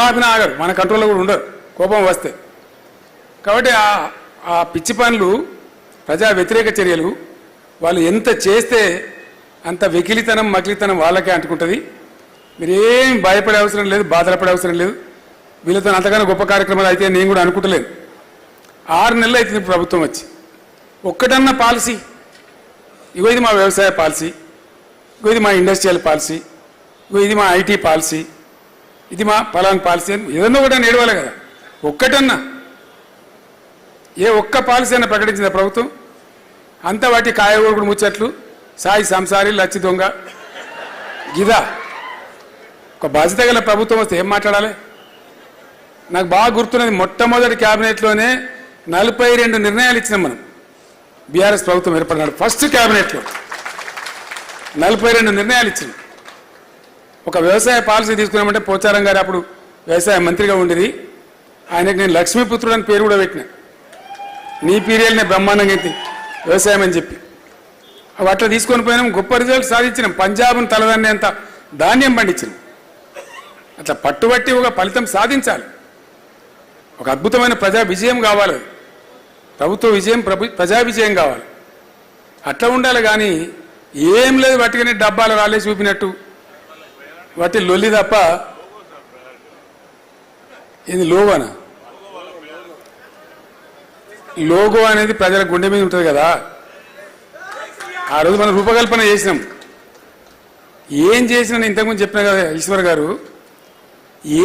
ఆపిన ఆగరు, మన కంట్రోల్లో కూడా ఉండరు కోపం వస్తే. కాబట్టి ఆ పిచ్చి పనులు, ప్రజా వ్యతిరేక చర్యలు వాళ్ళు ఎంత చేస్తే అంత వెకిలితనం మకిలితనం వాళ్ళకే అంటుకుంటుంది. మీరేం భయపడే అవసరం లేదు, బాధపడే అవసరం లేదు. వీళ్ళతో అంతగానో గొప్ప కార్యక్రమాలు అయితే నేను కూడా అనుకుంటలేను. 6 నెలలు అవుతుంది ప్రభుత్వం వచ్చి. ఒక్కటన్నా పాలసీ, ఇగో ఇది మా వ్యవసాయ పాలసీ, ఇగో ఇది మా ఇండస్ట్రియల్ పాలసీ, ఇగో ఇది మా ఐటీ పాలసీ, ఇది మా పలాన్ పాలసీ అని ఏదన్నా ఒకటి నేడవాలి కదా. ఒక్కటన్నా ఏ ఒక్క పాలసీ అన్న ప్రకటించిన ప్రభుత్వం? అంతా వాటి కాయగూడు ముచ్చట్లు, సాయి సంసారి, లచ్చి దొంగ, గిదా. ఒక బాధ్యత గల ప్రభుత్వం వస్తే ఏం మాట్లాడాలి? నాకు బాగా గుర్తున్నది, మొట్టమొదటి క్యాబినెట్లోనే 42 నిర్ణయాలు ఇచ్చినాం మనం. బీఆర్ఎస్ ప్రభుత్వం ఏర్పడినాడు ఫస్ట్ క్యాబినెట్లో 42 నిర్ణయాలు ఇచ్చినాం. ఒక వ్యవసాయ పాలసీ తీసుకున్నామంటే పోచారం గారు అప్పుడు వ్యవసాయ మంత్రిగా ఉండేది, ఆయనకు నేను లక్ష్మీపుత్రుడు అని పేరు కూడా పెట్టినా. నీ పీరియల్నే బ్రహ్మాండంగా అయితే వ్యవసాయం అని చెప్పి అట్లా తీసుకొని పోయినాం. గొప్ప రిజల్ట్ సాధించినాం. పంజాబ్ను తలదన్నేంత ధాన్యం పండించినాం. అట్లా పట్టుబట్టి ఒక ఫలితం సాధించాలి. ఒక అద్భుతమైన ప్రజా విజయం కావాలి. ప్రభుత్వ విజయం, ప్రజా విజయం కావాలి. అట్లా ఉండాలి. కానీ ఏం లేదు, వాటికనే డబ్బాలు రాలే చూపినట్టు వాటి లొల్లి తప్ప. ఇది లోగోనా? లోగో అనేది ప్రజల గుండె మీద ఉంటుంది కదా. ఆ రోజు మనం రూపకల్పన చేసినాం. ఏం చేసినా ఇంతకుముందు చెప్పిన కదా ఈశ్వర్ గారు,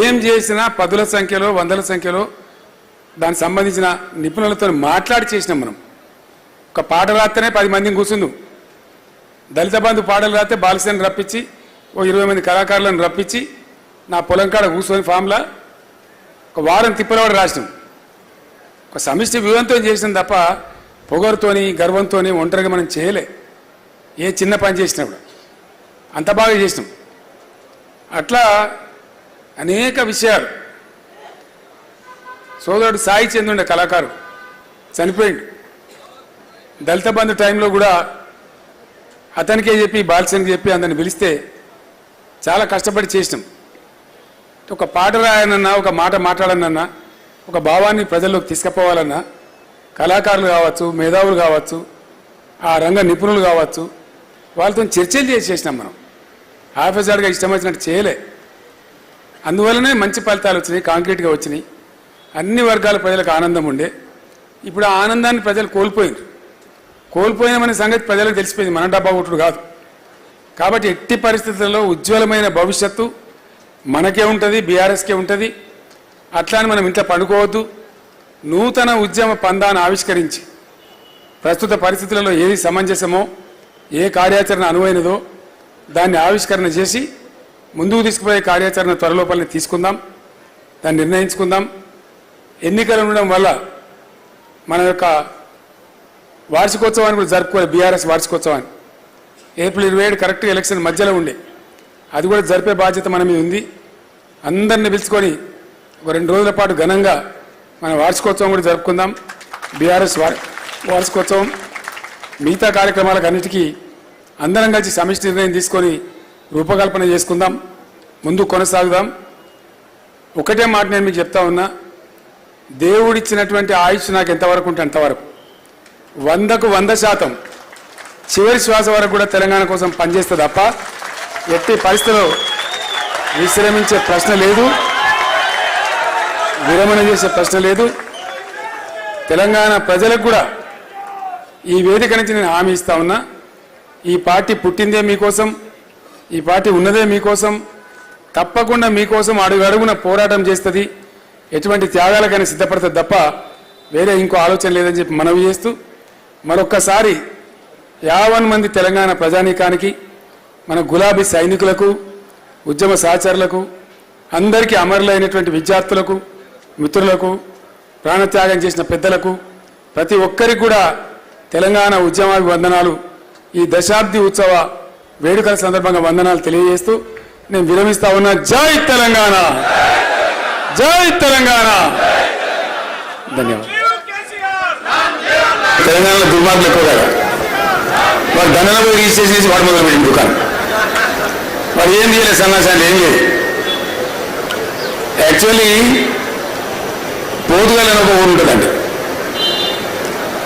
ఏం చేసినా 10ల సంఖ్యలో 100ల సంఖ్యలో దానికి సంబంధించిన నిపుణులతో మాట్లాడి చేసినాం. మనం ఒక పాట రాస్తేనే 10 మందిని కూర్చుందాం. దళిత బంధు పాటలు రాస్తే బాలసేని రప్పించి ఓ 20 మంది కళాకారులను రప్పించి నా పొలం కాడ కూర్చొని ఫామ్లా ఒక వారం తిప్పలవాడు రాసినాం. ఒక సమిష్టి వ్యూహంతో చేసినాం తప్ప పొగరుతోని గర్వంతో ఒంటరిగా మనం చేయలే. ఏ చిన్న పని చేసినప్పుడు అంత బాగా చేసినాం. అట్లా అనేక విషయాలు. సోదరుడు సాయి చంద్రుండే కళాకారు చనిపోయిండు. దళిత బంధు టైంలో కూడా అతనికే చెప్పి బాలసేనికి చెప్పి అందరిని పిలిస్తే చాలా కష్టపడి చేసినాం. ఒక పాట రాయనన్నా, ఒక మాట మాట్లాడనన్నా, ఒక భావాన్ని ప్రజల్లోకి తీసుకుపోవాలన్నా కళాకారులు కావచ్చు, మేధావులు కావచ్చు, ఆ రంగ నిపుణులు కావచ్చు, వాళ్ళతో చర్చలు చేసినాం. మనం ఆఫీసర్గా ఇష్టం వచ్చినట్టు చేయలే. అందువల్లనే మంచి ఫలితాలు వచ్చినాయి, కాంక్రీట్గా వచ్చినాయి. అన్ని వర్గాల ప్రజలకు ఆనందం ఉండే. ఇప్పుడు ఆ ఆనందాన్ని ప్రజలు కోల్పోయినామనే సంగతి ప్రజలకు తెలిసిపోయింది. మన డబ్బా కొట్టుడు కాదు. కాబట్టి ఎట్టి పరిస్థితుల్లో ఉజ్వలమైన భవిష్యత్తు మనకే ఉంటుంది, బీఆర్ఎస్కే ఉంటుంది. అట్లానే మనం ఇంట్లో పడుకోవద్దు. నూతన ఉద్యమ పందాన్ని ఆవిష్కరించి ప్రస్తుత పరిస్థితులలో ఏది సమంజసమో, ఏ కార్యాచరణ అనువైనదో దాన్ని ఆవిష్కరణ చేసి ముందుకు తీసుకుపోయే కార్యాచరణ త్వరలోపలనే తీసుకుందాం, దాన్ని నిర్ణయించుకుందాం. ఎన్నికలు ఉండడం వల్ల మన యొక్క వార్షికోత్సవాన్ని కూడా జరుపుకోవాలి. బీఆర్ఎస్ వార్షికోత్సవాన్ని ఏప్రిల్ 27 కరెక్ట్గా ఎలక్షన్ మధ్యలో ఉండే, అది కూడా జరిపే బాధ్యత మన మీద ఉంది. అందరిని పిలుచుకొని ఒక 2 రోజుల పాటు ఘనంగా మన వార్షికోత్సవం కూడా జరుపుకుందాం. బీఆర్ఎస్ వార్షికోత్సవం మిగతా కార్యక్రమాలకు అన్నిటికీ అందరం కలిసి సమిష్టి నిర్ణయం తీసుకొని రూపకల్పన చేసుకుందాం, ముందు కొనసాగుదాం. ఒకటే మాట నేను మీకు చెప్తా ఉన్నా, దేవుడిచ్చినటువంటి ఆయుష్ నాకు ఎంతవరకు ఉంటే అంతవరకు 100కు 100% చివరి శ్వాస వరకు కూడా తెలంగాణ కోసం పనిచేస్తే తప్ప ఎట్టి పరిస్థితుల్లో విశ్రమించే ప్రశ్న లేదు, విరమణ చేసే ప్రశ్న లేదు. తెలంగాణ ప్రజలకు కూడా ఈ వేదిక నుంచి నేను హామీ ఇస్తా ఉన్నా, ఈ పార్టీ పుట్టిందే మీకోసం, ఈ పార్టీ ఉన్నదే మీకోసం. తప్పకుండా మీకోసం అడుగడుగున పోరాటం చేస్తుంది, ఎటువంటి త్యాగాలకైనా సిద్ధపడుతుంది తప్ప వేరే ఇంకో ఆలోచన లేదని చెప్పి మనవి చేస్తూ మరొక్కసారి 50 మంది తెలంగాణ ప్రజానీకానికి, మన గులాబీ సైనికులకు, ఉద్యమ సహచరులకు, అందరికీ అమరులైనటువంటి విద్యార్థులకు, మిత్రులకు, ప్రాణత్యాగం చేసిన పెద్దలకు, ప్రతి ఒక్కరికి కూడా తెలంగాణ ఉద్యమాభివందనాలు. ఈ దశాబ్ది ఉత్సవ వేడుకల సందర్భంగా వందనాలు తెలియజేస్తూ నేను విరమిస్తా ఉన్నా. జై తెలంగాణ, జై తెలంగాణ. ధన్యవాదాలు. తెలంగాణలో దుర్మార్గులు ఎక్కువ కదా, వాడు దండన పోయి రిజిస్ట్రేషన్ చేసి వాడు మొదలు పెట్టిన దుకాణం. వాడు ఏం చేయలేదు, సన్నాసాలు ఏం చేయలేదు. యాక్చువల్లీ పోతుగల్ అని ఒక ఊరు ఉంటుందండి.